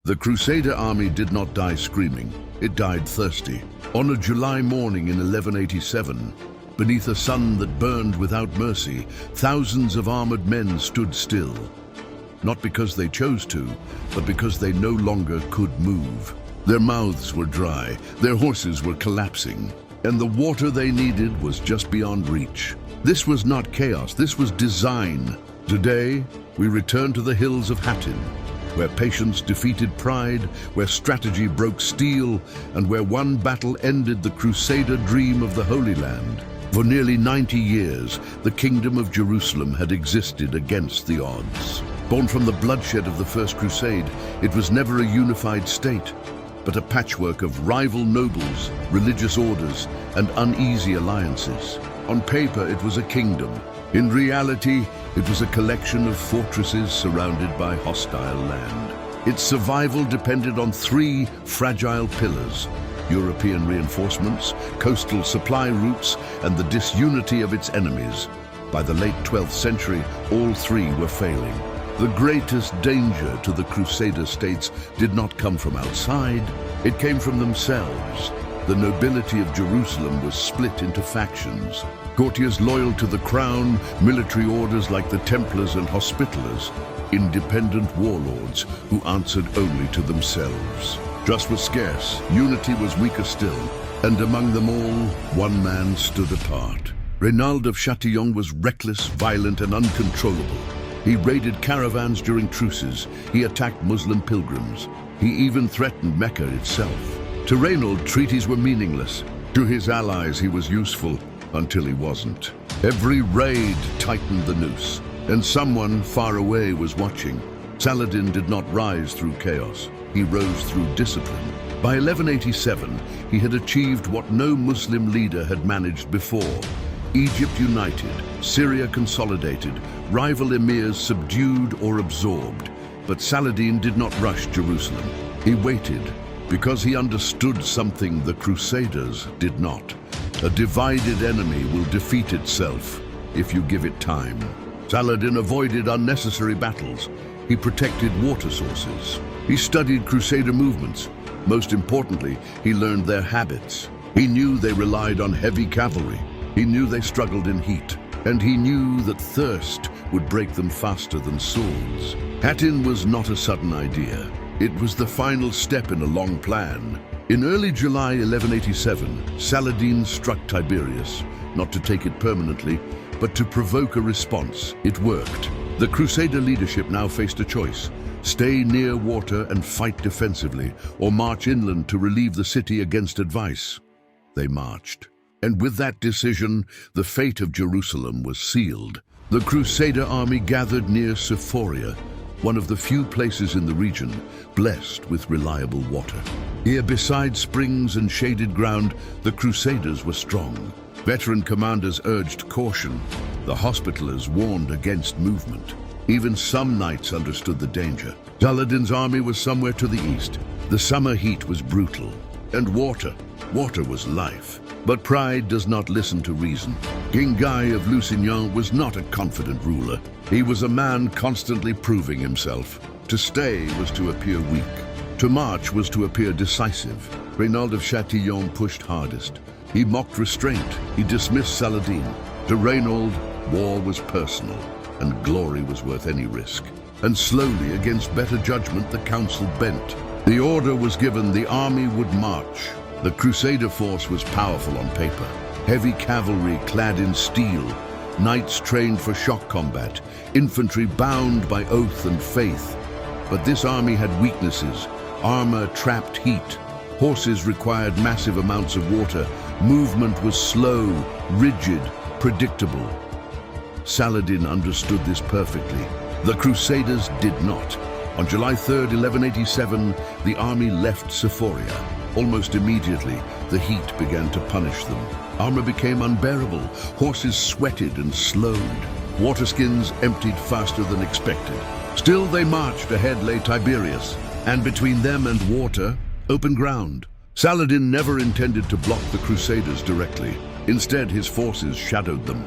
The Crusader army did not die screaming, it died thirsty. On a July morning in 1187, beneath a sun that burned without mercy, thousands of armored men stood still. Not because they chose to, but because they no longer could move. Their mouths were dry, their horses were collapsing, and the water they needed was just beyond reach. This was not chaos, this was design. Today, we return to the hills of Hatin, where patience defeated pride, where strategy broke steel, and where one battle ended the Crusader dream of the Holy Land. For nearly 90 years, the Kingdom of Jerusalem had existed against the odds. Born from the bloodshed of the First Crusade, it was never a unified state, but a patchwork of rival nobles, religious orders, and uneasy alliances. On paper, it was a kingdom. In reality, it was a collection of fortresses surrounded by hostile land. Its survival depended on three fragile pillars: European reinforcements, coastal supply routes, and the disunity of its enemies. By the late 12th century, all three were failing. The greatest danger to the Crusader states did not come from outside, it came from themselves. The nobility of Jerusalem was split into factions. Courtiers loyal to the crown, military orders like the Templars and Hospitallers, independent warlords who answered only to themselves. Trust was scarce, unity was weaker still, and among them all, one man stood apart. Reynald of Chatillon was reckless, violent, and uncontrollable. He raided caravans during truces, he attacked Muslim pilgrims, he even threatened Mecca itself. To Reynald, treaties were meaningless. To his allies, he was useful, until he wasn't. Every raid tightened the noose, and someone far away was watching. Saladin did not rise through chaos, he rose through discipline. By 1187, he had achieved what no Muslim leader had managed before. Egypt united, Syria consolidated, rival emirs subdued or absorbed. But Saladin did not rush Jerusalem. He waited, because he understood something the Crusaders did not. A divided enemy will defeat itself if you give it time. Saladin avoided unnecessary battles. He protected water sources. He studied Crusader movements. Most importantly, he learned their habits. He knew they relied on heavy cavalry. He knew they struggled in heat. And he knew that thirst would break them faster than swords. Hatin was not a sudden idea. It was the final step in a long plan. In early July 1187, Saladin struck Tiberias, not to take it permanently, but to provoke a response. It worked. The Crusader leadership now faced a choice: stay near water and fight defensively, or march inland to relieve the city against advice. They marched. And with that decision, the fate of Jerusalem was sealed. The Crusader army gathered near Sephoria, one of the few places in the region blessed with reliable water. Here, beside springs and shaded ground, the Crusaders were strong. Veteran commanders urged caution. The Hospitallers warned against movement. Even some knights understood the danger. Saladin's army was somewhere to the east. The summer heat was brutal. And water was life. But pride does not listen to reason. King Guy of Lusignan was not a confident ruler. He was a man constantly proving himself. To stay was to appear weak. To march was to appear decisive. Reynald of Chatillon pushed hardest. He mocked restraint. He dismissed Saladin. To Reynald, war was personal, and glory was worth any risk. And slowly, against better judgment, the council bent. The order was given, the army would march. The Crusader force was powerful on paper. Heavy cavalry clad in steel, knights trained for shock combat, infantry bound by oath and faith. But this army had weaknesses. Armor trapped heat. Horses required massive amounts of water. Movement was slow, rigid, predictable. Saladin understood this perfectly. The Crusaders did not. On July 3rd, 1187, the army left Sephoria. Almost immediately, the heat began to punish them. Armor became unbearable. Horses sweated and slowed. Waterskins emptied faster than expected. Still, they marched. Ahead lay Tiberias, and between them and water, open ground. Saladin never intended to block the Crusaders directly. Instead, his forces shadowed them.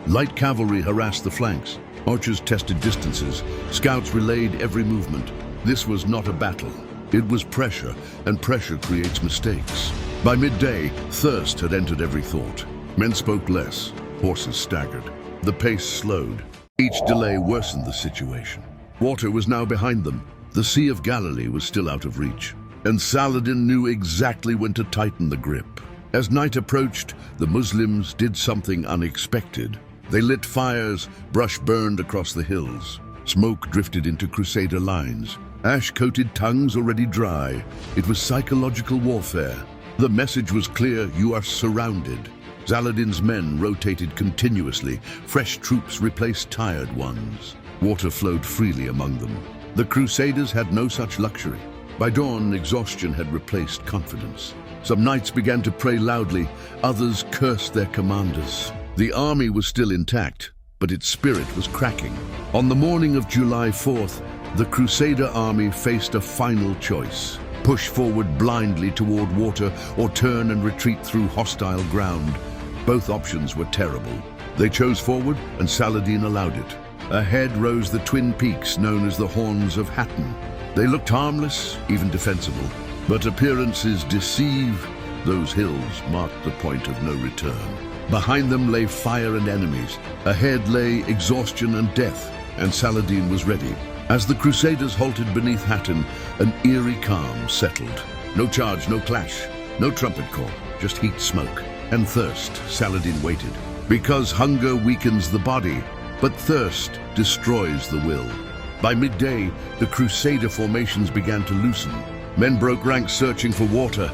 Light cavalry harassed the flanks. Archers tested distances. Scouts relayed every movement. This was not a battle. It was pressure, and pressure creates mistakes. By midday, thirst had entered every thought. Men spoke less, horses staggered. The pace slowed. Each delay worsened the situation. Water was now behind them. The Sea of Galilee was still out of reach. And Saladin knew exactly when to tighten the grip. As night approached, the Muslims did something unexpected. They lit fires, brush burned across the hills. Smoke drifted into Crusader lines. Ash-coated tongues already dry. It was psychological warfare. The message was clear: you are surrounded. Saladin's men rotated continuously. Fresh troops replaced tired ones. Water flowed freely among them. The Crusaders had no such luxury. By dawn, exhaustion had replaced confidence. Some knights began to pray loudly, others cursed their commanders. The army was still intact, but its spirit was cracking. On the morning of July 4th, the Crusader army faced a final choice: push forward blindly toward water or turn and retreat through hostile ground. Both options were terrible. They chose forward, and Saladin allowed it. Ahead rose the twin peaks known as the Horns of Hatin. They looked harmless, even defensible. But appearances deceive. Those hills marked the point of no return. Behind them lay fire and enemies. Ahead lay exhaustion and death, and Saladin was ready. As the Crusaders halted beneath Hatin, an eerie calm settled. No charge, no clash, no trumpet call, just heat, smoke, and thirst. Saladin waited. Because hunger weakens the body, but thirst destroys the will. By midday, the Crusader formations began to loosen. Men broke ranks searching for water.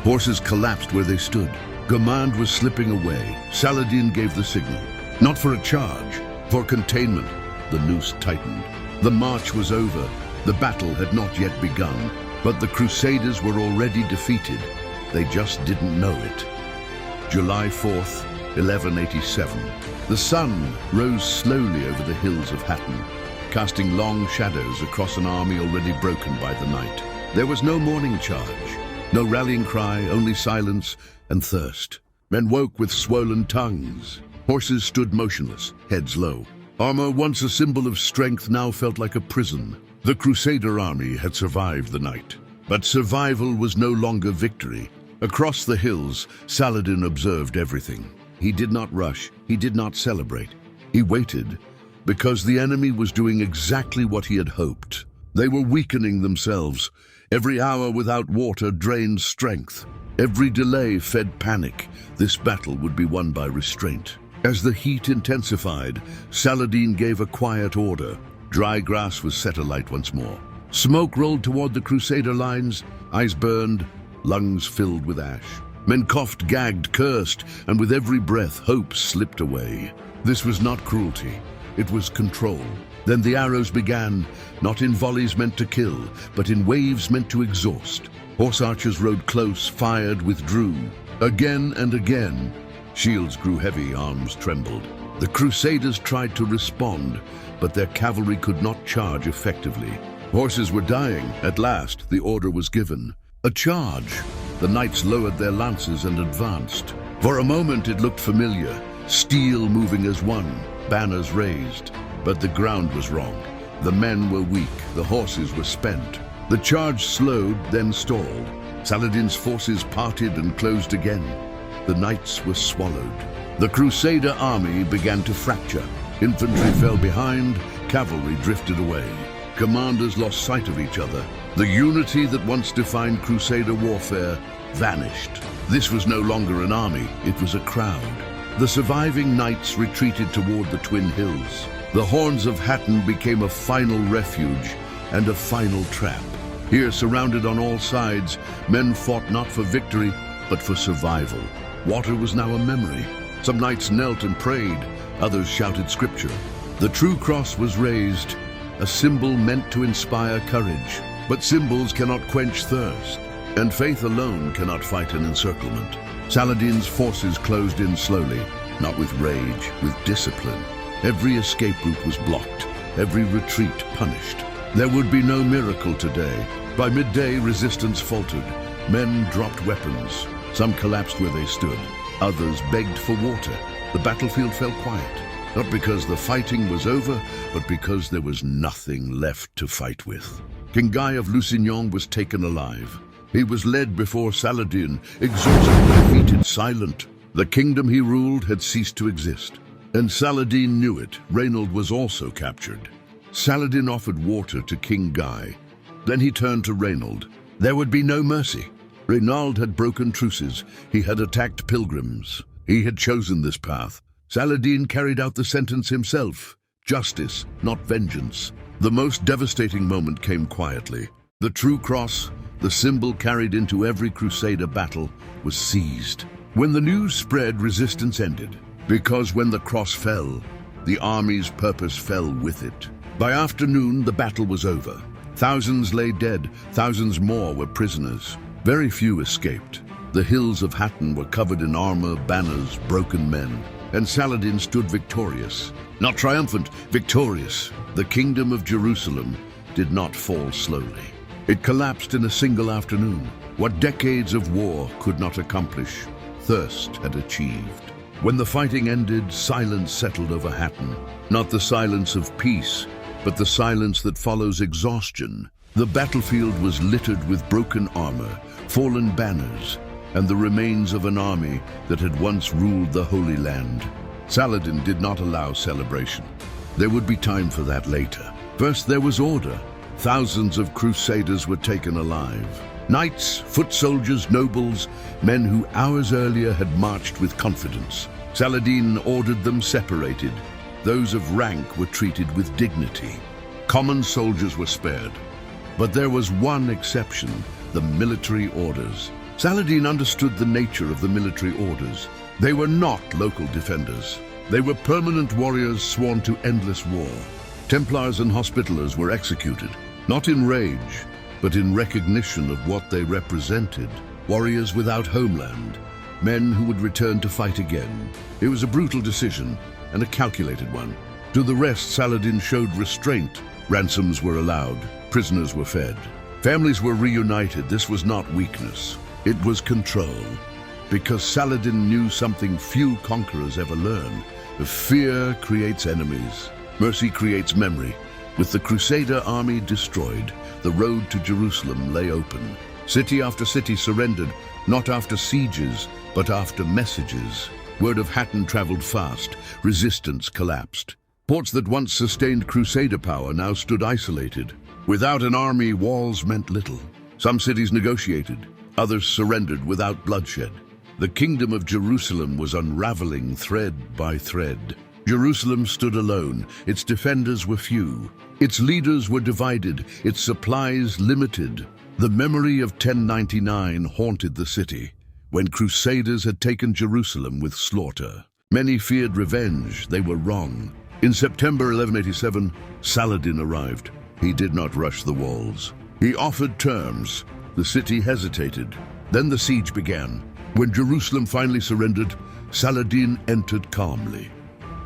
Horses collapsed where they stood. Command was slipping away. Saladin gave the signal. Not for a charge, for containment. The noose tightened. The march was over. The battle had not yet begun. But the Crusaders were already defeated. They just didn't know it. July 4th, 1187. The sun rose slowly over the hills of Hatin, casting long shadows across an army already broken by the night. There was no morning charge, no rallying cry, only silence and thirst. Men woke with swollen tongues. Horses stood motionless, heads low. Armor, once a symbol of strength, now felt like a prison. The Crusader army had survived the night. But survival was no longer victory. Across the hills, Saladin observed everything. He did not rush, he did not celebrate. He waited, because the enemy was doing exactly what he had hoped. They were weakening themselves. Every hour without water drained strength. Every delay fed panic. This battle would be won by restraint. As the heat intensified, Saladin gave a quiet order. Dry grass was set alight once more. Smoke rolled toward the Crusader lines. Eyes burned, lungs filled with ash. Men coughed, gagged, cursed, and with every breath, hope slipped away. This was not cruelty. It was control. Then the arrows began, not in volleys meant to kill, but in waves meant to exhaust. Horse archers rode close, fired, withdrew. Again and again. Shields grew heavy, arms trembled. The Crusaders tried to respond, but their cavalry could not charge effectively. Horses were dying. At last, the order was given. A charge. The knights lowered their lances and advanced. For a moment it looked familiar, steel moving as one, banners raised. But the ground was wrong. The men were weak, the horses were spent. The charge slowed, then stalled. Saladin's forces parted and closed again. The knights were swallowed. The Crusader army began to fracture. Infantry fell behind, cavalry drifted away. Commanders lost sight of each other. The unity that once defined Crusader warfare vanished. This was no longer an army, it was a crowd. The surviving knights retreated toward the twin hills. The Horns of Hatin became a final refuge and a final trap. Here, surrounded on all sides, men fought not for victory, but for survival. Water was now a memory. Some knights knelt and prayed, others shouted scripture. The true cross was raised, a symbol meant to inspire courage. But symbols cannot quench thirst, and faith alone cannot fight an encirclement. Saladin's forces closed in slowly, not with rage, with discipline. Every escape route was blocked, every retreat punished. There would be no miracle today. By midday, resistance faltered. Men dropped weapons. Some collapsed where they stood. Others begged for water. The battlefield fell quiet, not because the fighting was over, but because there was nothing left to fight with. King Guy of Lusignan was taken alive. He was led before Saladin, exhausted, defeated, silent. The kingdom he ruled had ceased to exist. And Saladin knew it. Reynold was also captured. Saladin offered water to King Guy. Then he turned to Reynold. There would be no mercy. Reynold had broken truces. He had attacked pilgrims. He had chosen this path. Saladin carried out the sentence himself. Justice, not vengeance. The most devastating moment came quietly. The true cross, the symbol carried into every Crusader battle, was seized. When the news spread, resistance ended. Because when the cross fell, the army's purpose fell with it. By afternoon, the battle was over. Thousands lay dead, thousands more were prisoners. Very few escaped. The hills of Hatin were covered in armor, banners, broken men. And Saladin stood victorious. Not triumphant, victorious. The kingdom of Jerusalem did not fall slowly. It collapsed in a single afternoon. What decades of war could not accomplish, thirst had achieved. When the fighting ended, silence settled over Hatin. Not the silence of peace, but the silence that follows exhaustion. The battlefield was littered with broken armor, fallen banners, and the remains of an army that had once ruled the Holy Land. Saladin did not allow celebration. There would be time for that later. First, there was order. Thousands of crusaders were taken alive. Knights, foot soldiers, nobles, men who hours earlier had marched with confidence. Saladin ordered them separated. Those of rank were treated with dignity. Common soldiers were spared. But there was one exception, the military orders. Saladin understood the nature of the military orders. They were not local defenders. They were permanent warriors sworn to endless war. Templars and Hospitallers were executed, not in rage, but in recognition of what they represented. Warriors without homeland, men who would return to fight again. It was a brutal decision, and a calculated one. To the rest, Saladin showed restraint. Ransoms were allowed, prisoners were fed. Families were reunited. This was not weakness. It was control. Because Saladin knew something few conquerors ever learn. Fear creates enemies. Mercy creates memory. With the Crusader army destroyed, the road to Jerusalem lay open. City after city surrendered, not after sieges, but after messages. Word of Hatin traveled fast. Resistance collapsed. Ports that once sustained Crusader power now stood isolated. Without an army, walls meant little. Some cities negotiated. Others surrendered without bloodshed. The kingdom of Jerusalem was unraveling thread by thread. Jerusalem stood alone. Its defenders were few. Its leaders were divided. Its supplies limited. The memory of 1099 haunted the city, when Crusaders had taken Jerusalem with slaughter. Many feared revenge. They were wrong. In September 1187, Saladin arrived. He did not rush the walls. He offered terms. The city hesitated. Then the siege began. When Jerusalem finally surrendered, Saladin entered calmly.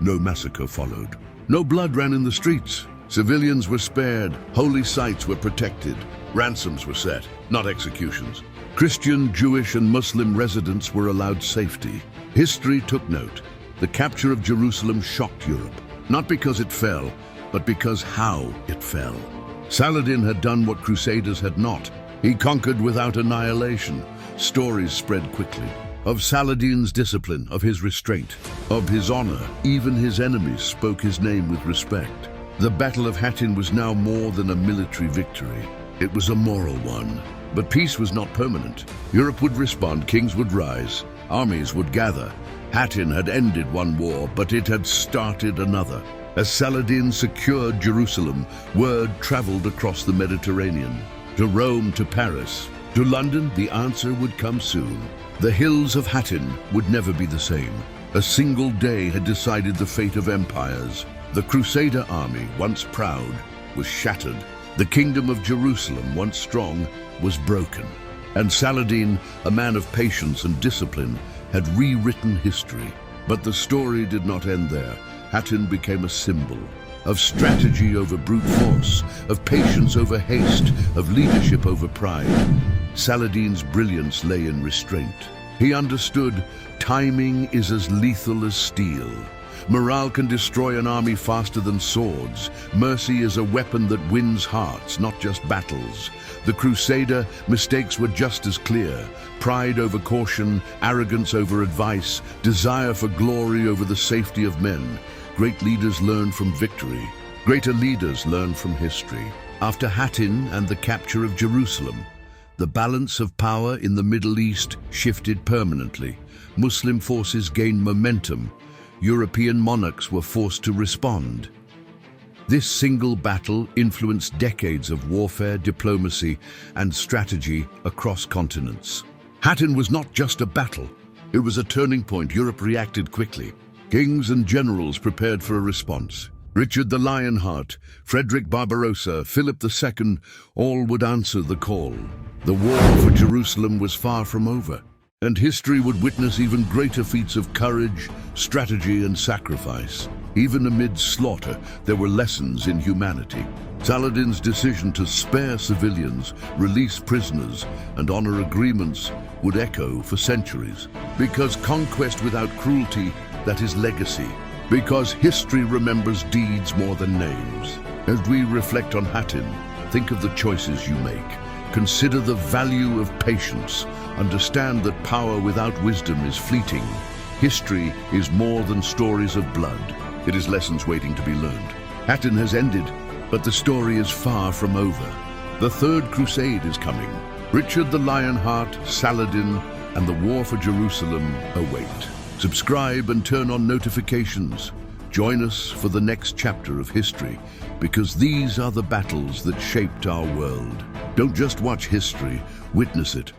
No massacre followed. No blood ran in the streets. Civilians were spared. Holy sites were protected. Ransoms were set, not executions. Christian, Jewish, and Muslim residents were allowed safety. History took note. The capture of Jerusalem shocked Europe, not because it fell, but because how it fell. Saladin had done what Crusaders had not. He conquered without annihilation. Stories spread quickly. Of Saladin's discipline, of his restraint, of his honor. Even his enemies spoke his name with respect. The Battle of Hattin was now more than a military victory. It was a moral one. But peace was not permanent. Europe would respond, kings would rise, armies would gather. Hatin had ended one war, but it had started another. As Saladin secured Jerusalem, word traveled across the Mediterranean. To Rome, to Paris, to London, the answer would come soon. The hills of Hatin would never be the same. A single day had decided the fate of empires. The Crusader army, once proud, was shattered. The kingdom of Jerusalem, once strong, was broken. And Saladin, a man of patience and discipline, had rewritten history. But the story did not end there. Hatin became a symbol of strategy over brute force, of patience over haste, of leadership over pride. Saladin's brilliance lay in restraint. He understood timing is as lethal as steel. Morale can destroy an army faster than swords. Mercy is a weapon that wins hearts, not just battles. The Crusader, mistakes were just as clear. Pride over caution, arrogance over advice, desire for glory over the safety of men. Great leaders learn from victory. Greater leaders learn from history. After Hattin and the capture of Jerusalem, the balance of power in the Middle East shifted permanently. Muslim forces gained momentum. European monarchs were forced to respond. This single battle influenced decades of warfare, diplomacy, and strategy across continents. Hattin was not just a battle. It was a turning point. Europe reacted quickly. Kings and generals prepared for a response. Richard the Lionheart, Frederick Barbarossa, Philip II, all would answer the call. The war for Jerusalem was far from over, and history would witness even greater feats of courage, strategy, and sacrifice. Even amid slaughter, there were lessons in humanity. Saladin's decision to spare civilians, release prisoners, and honor agreements would echo for centuries. Because conquest without cruelty, that is legacy. Because history remembers deeds more than names. As we reflect on Hattin, think of the choices you make. Consider the value of patience. Understand that power without wisdom is fleeting. History is more than stories of blood. It is lessons waiting to be learned. Hattin has ended, but the story is far from over. The Third Crusade is coming. Richard the Lionheart, Saladin, and the war for Jerusalem await. Subscribe and turn on notifications. Join us for the next chapter of history, because these are the battles that shaped our world. Don't just watch history, witness it.